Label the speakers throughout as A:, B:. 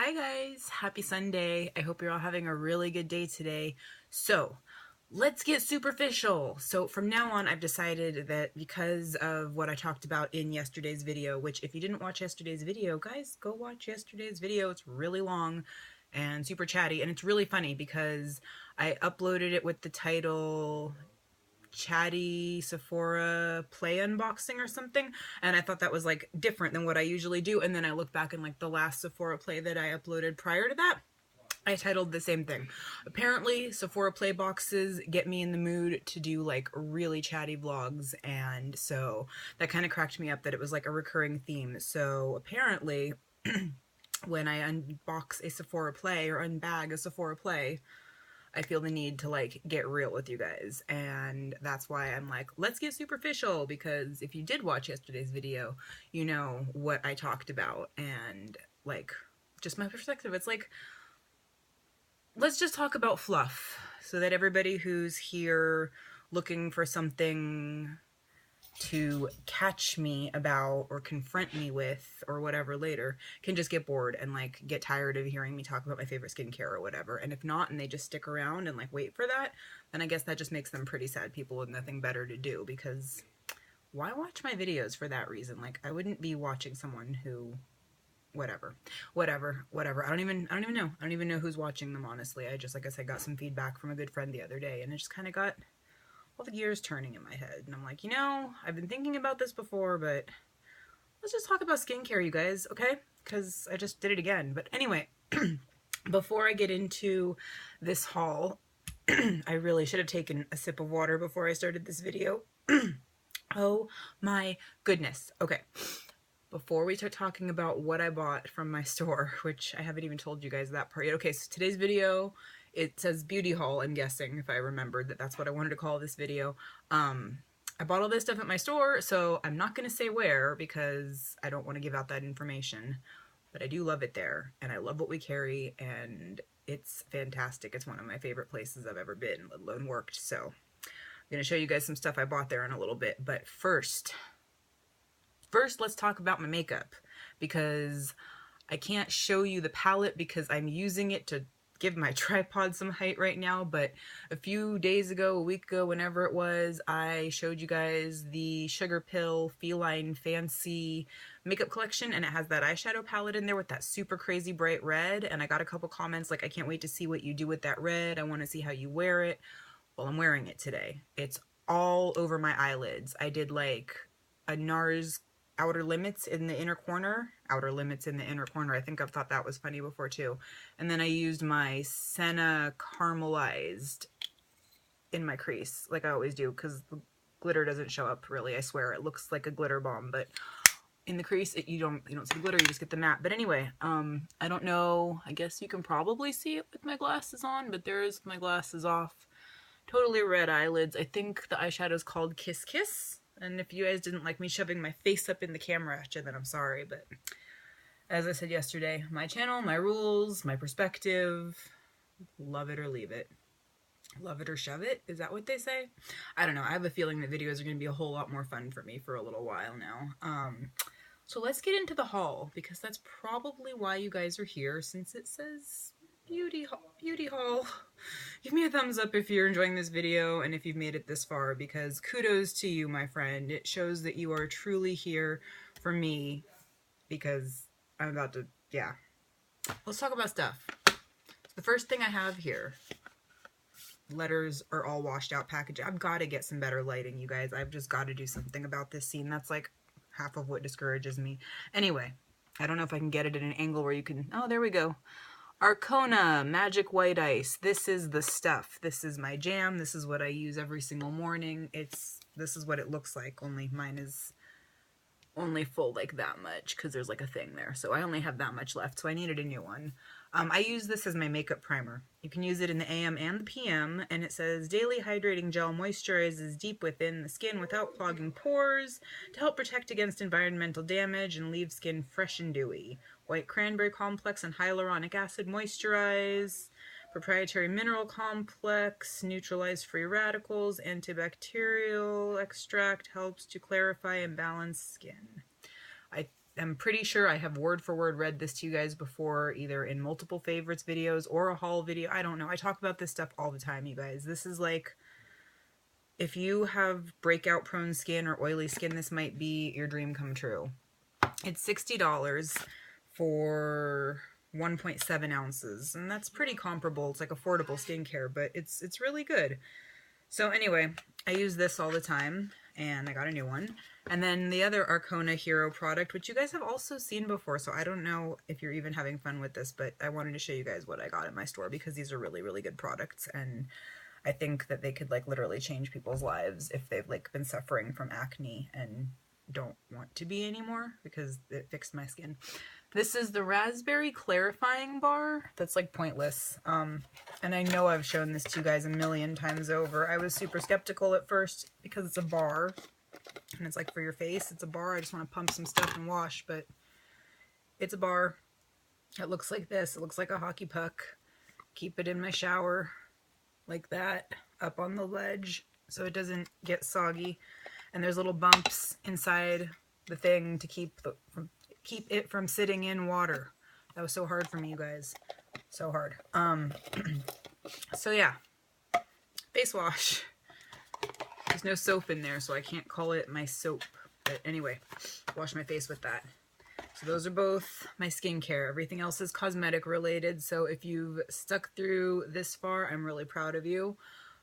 A: Hi guys, happy Sunday. I hope you're all having a really good day today. So, let's get superficial. So from now on, I've decided that because of what I talked about in yesterday's video, which if you didn't watch yesterday's video, guys, go watch yesterday's video. It's really long and super chatty, and it's really funny because I uploaded it with the title chatty Sephora play unboxing or something, and I thought that was like different than what I usually do. And then I look back and like the last Sephora play that I uploaded prior to that, I titled the same thing. Apparently Sephora play boxes get me in the mood to do like really chatty vlogs, and so that kind of cracked me up that it was like a recurring theme. So apparently when I unbox a Sephora play or unbag a Sephora play, I feel the need to like get real with you guys, and that's why I'm like, let's get superficial, because if you did watch yesterday's video, you know what I talked about, and like just my perspective. It's like, let's just talk about fluff so that everybody who's here looking for something to catch me about or confront me with or whatever later can just get bored and like get tired of hearing me talk about my favorite skincare or whatever. And if not, and they just stick around and like wait for that, then I guess that just makes them pretty sad people with nothing better to do, because why watch my videos for that reason? Like, I wouldn't be watching someone who whatever. I don't even know. I don't even know who's watching them, honestly. I just, like I said, got some feedback from a good friend the other day, and it just kind of got all the gears turning in my head. And I'm like, I've been thinking about this before, but let's just talk about skincare, you guys, okay? Because I just did it again. But anyway, before I get into this haul, I really should have taken a sip of water before I started this video. Oh my goodness. Okay. Before we start talking about what I bought from my store, which I haven't even told you guys that part yet. Okay, so today's video, it says beauty haul, I'm guessing, if I remembered that that's what I wanted to call this video. I bought all this stuff at my store, so I'm not going to say where because I don't want to give out that information, but I do love it there, and I love what we carry, and it's fantastic. It's one of my favorite places I've ever been, let alone worked. So I'm going to show you guys some stuff I bought there in a little bit, but first, let's talk about my makeup, because I can't show you the palette because I'm using it to give my tripod some height right now, but a few days ago, a week ago, whenever it was, I showed you guys the Sugarpill Feline Fancy makeup collection, and it has that eyeshadow palette in there with that super crazy bright red, and I got a couple comments like, I can't wait to see what you do with that red, I want to see how you wear it. Well, I'm wearing it today. It's all over my eyelids. I did like a NARS outer limits in the inner corner. Outer limits in the inner corner. I think I've thought that was funny before too. And then I used my Senna caramelized in my crease, like I always do, because the glitter doesn't show up really. I swear it looks like a glitter bomb, but in the crease you don't see the glitter, you just get the matte. But anyway, I don't know. I guess you can probably see it with my glasses on, but there's my glasses off. Totally red eyelids. I think the eyeshadow is called Kiss Kiss. And if you guys didn't like me shoving my face up in the camera at you, then I'm sorry. But as I said yesterday, my channel, my rules, my perspective, love it or leave it. Love it or shove it? Is that what they say? I don't know. I have a feeling that videos are going to be a whole lot more fun for me for a little while now. So let's get into the haul, because that's probably why you guys are here, since it says beauty haul. Give me a thumbs up if you're enjoying this video and if you've made it this far, because kudos to you, my friend. It shows that you are truly here for me, because I'm about to, yeah. Let's talk about stuff. The first thing I have here, letters are all washed out packaging. I've got to get some better lighting, you guys. I've just got to do something about this scene. That's like half of what discourages me. Anyway, I don't know if I can get it at an angle where you can, oh, there we go. Arkona Magic White Ice. This is the stuff. This is my jam. This is what I use every single morning. This is what it looks like, only mine is only full like that much because there's like a thing there. So I only have that much left, so I needed a new one. I use this as my makeup primer. You can use it in the AM and the PM, and it says Daily Hydrating Gel moisturizes deep within the skin without clogging pores to help protect against environmental damage and leave skin fresh and dewy. White cranberry complex and hyaluronic acid moisturize. Proprietary mineral complex, neutralize free radicals, antibacterial extract helps to clarify and balance skin. am pretty sure I have word for word read this to you guys before, either in multiple favorites videos or a haul video. I don't know. I talk about this stuff all the time, you guys. This is like, if you have breakout prone skin or oily skin, this might be your dream come true. It's $60 for 1.7 ounces, and that's pretty comparable. It's like affordable skincare, but it's really good. So anyway, I use this all the time, and I got a new one. And then the other Arkona Hero product, which you guys have also seen before, so I don't know if you're even having fun with this, but I wanted to show you guys what I got at my store because these are really, really good products, and I think that they could like literally change people's lives if they've like been suffering from acne and don't want to be anymore, because it fixed my skin. This is the Raspberry Clarifying Bar. That's like pointless. And I know I've shown this to you guys a million times over. I was super skeptical at first because it's a bar and it's like for your face. It's a bar. I just want to pump some stuff and wash, but it's a bar. It looks like this. It looks like a hockey puck. Keep it in my shower like that, up on the ledge so it doesn't get soggy. And there's little bumps inside the thing to keep it from sitting in water. That was so hard for me, you guys. So hard. So yeah, face wash. There's no soap in there, so I can't call it my soap. But anyway, wash my face with that. So those are both my skincare. Everything else is cosmetic related. So if you've stuck through this far, I'm really proud of you.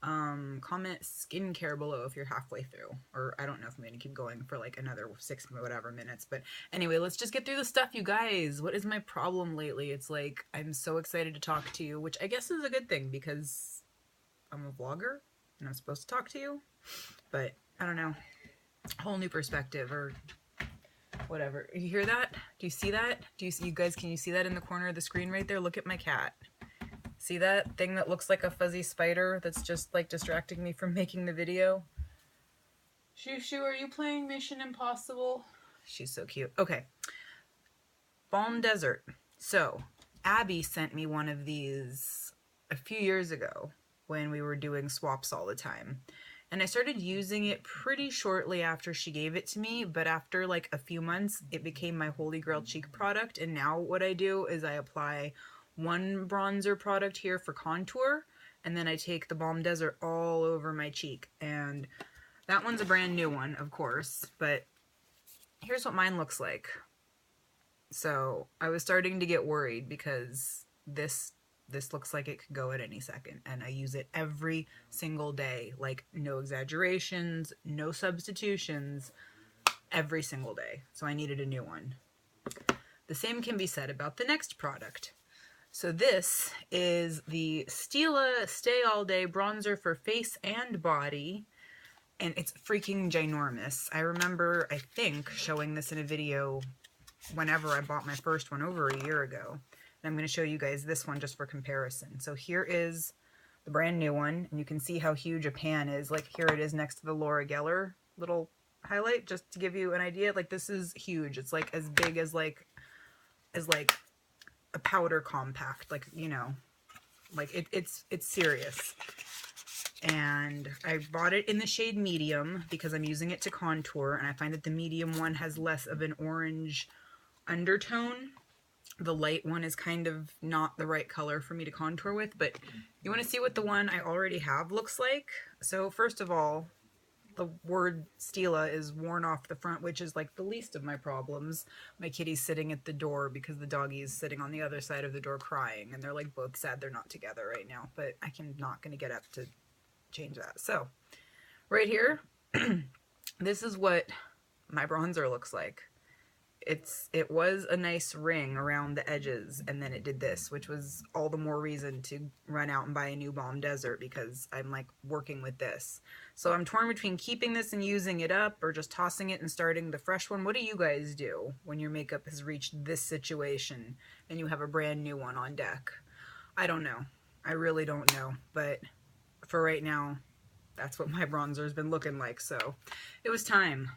A: Comment skincare below if you're halfway through, or I don't know if I'm gonna keep going for like another 6 whatever minutes, but anyway, let's just get through the stuff, you guys. What is my problem lately? It's like I'm so excited to talk to you, which I guess is a good thing because I'm a vlogger and I'm supposed to talk to you, but I don't know, whole new perspective or whatever. You hear that? Do you see that? Do you see, you guys, can you see that in the corner of the screen right there? Look at my cat. See that thing that looks like a fuzzy spider that's just like distracting me from making the video? Shushu, are you playing Mission Impossible? She's so cute. Okay. Balm Desert. So, Abby sent me one of these a few years ago when we were doing swaps all the time. And I started using it pretty shortly after she gave it to me, but after like a few months, it became my holy grail cheek product. And now what I do is I apply one bronzer product here for contour, and then I take the Balm Desert all over my cheek. And that one's a brand new one, of course, but here's what mine looks like. So I was starting to get worried because this looks like it could go at any second, and I use it every single day, like no exaggerations, no substitutions, every single day. So I needed a new one. The same can be said about the next product. So this is the Stila Stay All Day Bronzer for face and body, and it's freaking ginormous. I remember, I think, showing this in a video whenever I bought my first one over a year ago. And I'm going to show you guys this one just for comparison. So here is the brand new one, and you can see how huge a pan is. Like here it is next to the Laura Geller little highlight, just to give you an idea. Like this is huge. It's like as big as like a powder compact, like, you know, like it's serious. And I bought it in the shade medium because I'm using it to contour, and I find that the medium one has less of an orange undertone. The light one is kind of not the right color for me to contour with, but you want to see what the one I already have looks like. So first of all, the word Stila is worn off the front, which is like the least of my problems. My kitty's sitting at the door because the doggy is sitting on the other side of the door crying, and they're like both sad they're not together right now, but I'm not going to get up to change that. So right here, this is what my bronzer looks like. It was a nice ring around the edges, and then it did this, which was all the more reason to run out and buy a new Balm Desert because I'm like working with this. So I'm torn between keeping this and using it up or just tossing it and starting the fresh one. What do you guys do when your makeup has reached this situation and you have a brand new one on deck? I don't know. I really don't know, but for right now, that's what my bronzer has been looking like. So it was time.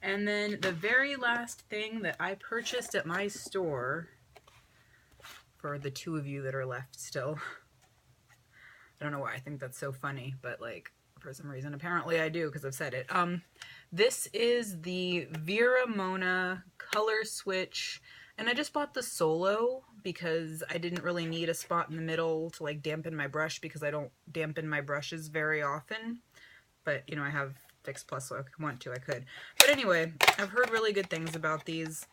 A: And then the very last thing that I purchased at my store, for the two of you that are left still, I don't know why I think that's so funny, but like for some reason. Apparently I do because I've said it. This is the Vera Mona Color Switch, and I just bought the Solo because I didn't really need a spot in the middle to like dampen my brush because I don't dampen my brushes very often. But, you know, I have Fix Plus, so if I want to, I could. But anyway, I've heard really good things about these.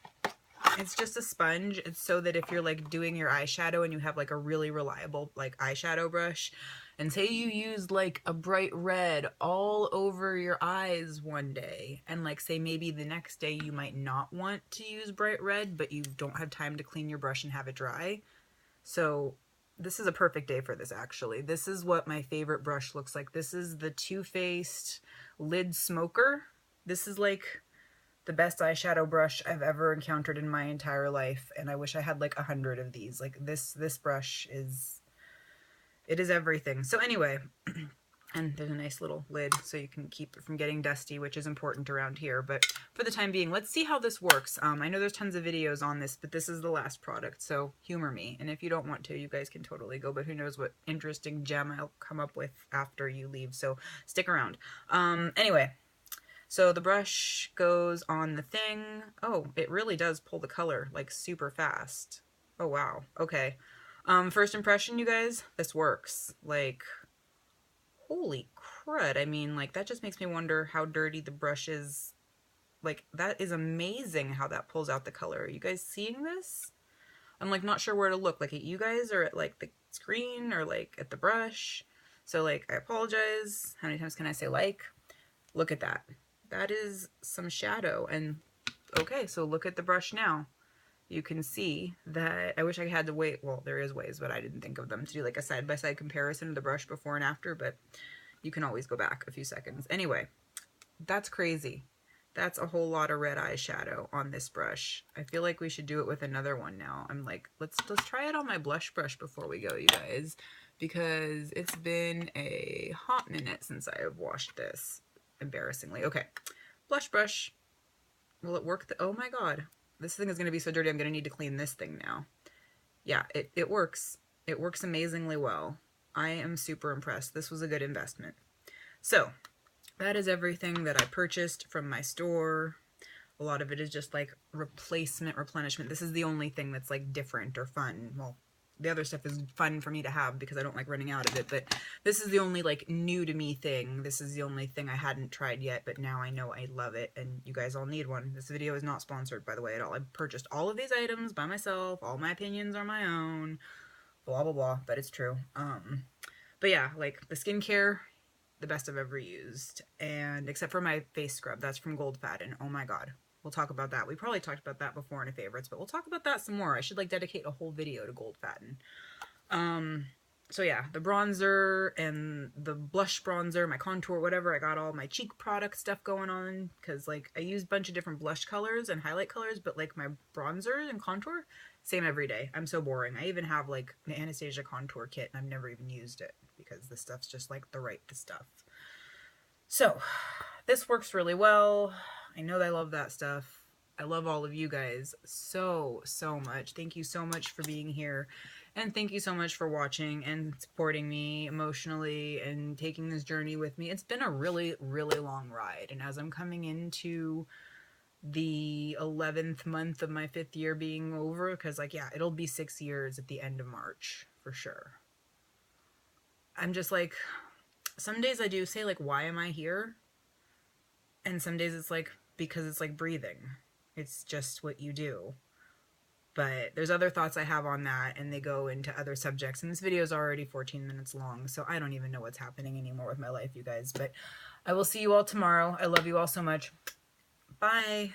A: It's just a sponge. It's so that if you're like doing your eyeshadow and you have like a really reliable like eyeshadow brush, and say you use like a bright red all over your eyes one day, and like say maybe the next day you might not want to use bright red, but you don't have time to clean your brush and have it dry. So this is a perfect day for this actually. This is what my favorite brush looks like. This is the Too Faced Lid Smoker. This is like the best eyeshadow brush I've ever encountered in my entire life, and I wish I had like 100 of these. Like this brush is, it is everything. So anyway, and there's a nice little lid so you can keep it from getting dusty, which is important around here. But for the time being, let's see how this works. I know there's tons of videos on this, but this is the last product, so humor me. And if you don't want to, you guys can totally go, but who knows what interesting gem I'll come up with after you leave, so stick around. Anyway. So the brush goes on the thing. Oh, it really does pull the color like super fast. Oh, wow. Okay. First impression, you guys, this works. Like, holy crud. I mean, like, that just makes me wonder how dirty the brush is. Like, that is amazing how that pulls out the color. Are you guys seeing this? I'm like not sure where to look, like at you guys or at like the screen or like at the brush. So like, I apologize. How many times can I say like? Look at that. That is some shadow. And okay, so look at the brush now. You can see that I wish I had to wait. Well, there is ways, but I didn't think of them to do like a side-by-side comparison of the brush before and after, but you can always go back a few seconds. Anyway, that's crazy. That's a whole lot of red eyeshadow on this brush. I feel like we should do it with another one now. I'm like, let's try it on my blush brush before we go, you guys, because it's been a hot minute since I have washed this. Embarrassingly. Okay, blush brush. Will it work? Oh my god, this thing is going to be so dirty. I'm going to need to clean this thing now. Yeah, it works. It works amazingly well. I am super impressed. This was a good investment. So that is everything that I purchased from my store. A lot of it is just like replacement, replenishment. This is the only thing that's like different or fun. Well, the other stuff is fun for me to have because I don't like running out of it, but this is the only like new to me thing. This is the only thing I hadn't tried yet, but now I know I love it, and you guys all need one. This video is not sponsored, by the way, at all. I purchased all of these items by myself. All my opinions are my own. Blah, blah, blah, but it's true. But yeah, like the skincare, the best I've ever used. And except for my face scrub, that's from Goldfaden. Oh my god. We'll talk about that. We probably talked about that before in a favorites, but we'll talk about that some more. I should like dedicate a whole video to Goldfaden. So yeah, the bronzer and the blush bronzer, my contour, whatever. I got all my cheek product stuff going on because like I use a bunch of different blush colors and highlight colors, but like my bronzer and contour, same every day. I'm so boring. I even have like the Anastasia contour kit and I've never even used it because this stuff's just like the stuff. So this works really well. I know that I love that stuff. I love all of you guys so much. Thank you so much for being here. And thank you so much for watching and supporting me emotionally and taking this journey with me. It's been a really long ride. And as I'm coming into the 11th month of my 5th year being over, because like, yeah, it'll be 6 years at the end of March for sure. I'm just like, some days I do say like, why am I here? And some days it's like, because it's like breathing. It's just what you do. But there's other thoughts I have on that, and they go into other subjects. And this video is already 14 minutes long, so I don't even know what's happening anymore with my life, you guys. But I will see you all tomorrow. I love you all so much. Bye.